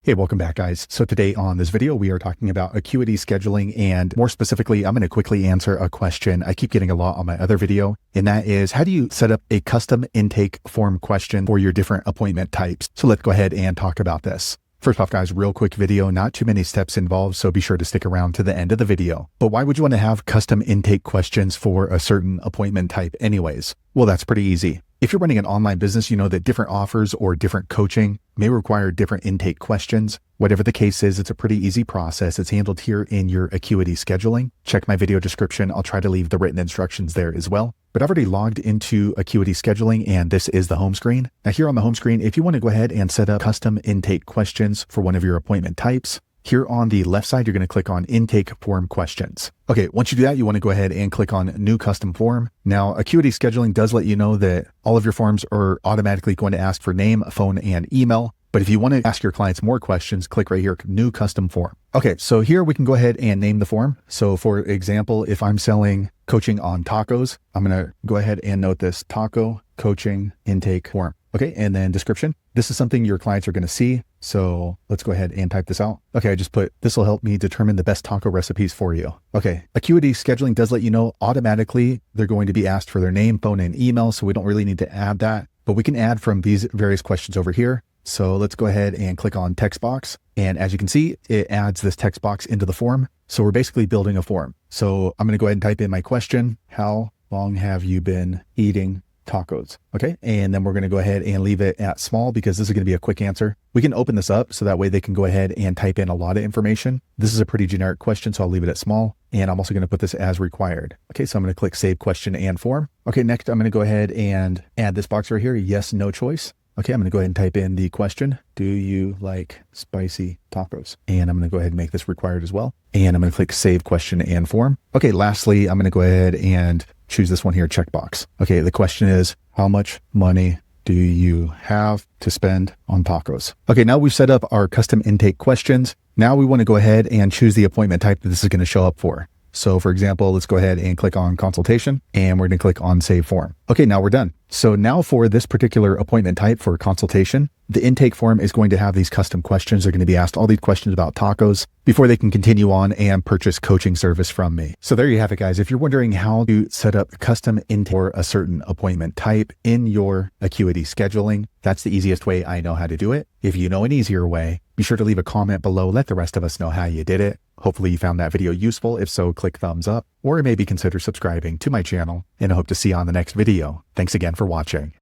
Hey, welcome back, guys. So today on this video, we are talking about Acuity Scheduling, and more specifically, I'm going to quickly answer a question I keep getting a lot on my other video, and that is, how do you set up a custom intake form question for your different appointment types? So let's go ahead and talk about this. First off, guys, real quick video, not too many steps involved, so be sure to stick around to the end of the video. But why would you want to have custom intake questions for a certain appointment type anyways? Well, that's pretty easy. If you're running an online business, you know that different offers or different coaching may require different intake questions. Whatever the case is, it's a pretty easy process. It's handled here in your Acuity Scheduling. Check my video description. I'll try to leave the written instructions there as well. But I've already logged into Acuity Scheduling, and this is the home screen. Now here on the home screen, if you want to go ahead and set up custom intake questions for one of your appointment types, here on the left side, you're going to click on Intake Form Questions. Okay, once you do that, you want to go ahead and click on New Custom Form. Now, Acuity Scheduling does let you know that all of your forms are automatically going to ask for name, phone, and email. But if you want to ask your clients more questions, click right here, New Custom Form. Okay, so here we can go ahead and name the form. So for example, if I'm selling coaching on tacos, I'm going to go ahead and note this taco coaching intake form. Okay, and then description. This is something your clients are going to see. So let's go ahead and type this out. Okay, I just put, this will help me determine the best taco recipes for you. Okay, Acuity Scheduling does let you know automatically they're going to be asked for their name, phone, and email. So we don't really need to add that, but we can add from these various questions over here. So let's go ahead and click on text box. And as you can see, it adds this text box into the form. So we're basically building a form. So I'm going to go ahead and type in my question. How long have you been eating tacos? Okay. And then we're going to go ahead and leave it at small because this is going to be a quick answer. We can open this up so that way they can go ahead and type in a lot of information. This is a pretty generic question, so I'll leave it at small. And I'm also going to put this as required. Okay. So I'm going to click Save Question and Form. Okay. Next, I'm going to go ahead and add this box right here. Yes, no choice. Okay, I'm going to go ahead and type in the question. Do you like spicy tacos? And I'm going to go ahead and make this required as well. And I'm going to click Save Question and Form. Okay, lastly, I'm going to go ahead and choose this one here, checkbox. Okay, the question is, how much money do you have to spend on tacos? Okay, now we've set up our custom intake questions. Now we want to go ahead and choose the appointment type that this is going to show up for. So for example, let's go ahead and click on consultation, and we're going to click on save form. Okay, now we're done. So now for this particular appointment type for consultation, the intake form is going to have these custom questions. They're going to be asked all these questions about tacos before they can continue on and purchase coaching service from me. So there you have it, guys. If you're wondering how to set up custom intake for a certain appointment type in your Acuity Scheduling, that's the easiest way I know how to do it. If you know an easier way, be sure to leave a comment below. Let the rest of us know how you did it. Hopefully you found that video useful. If so, click thumbs up, or maybe consider subscribing to my channel, and I hope to see you on the next video. Thanks again for watching.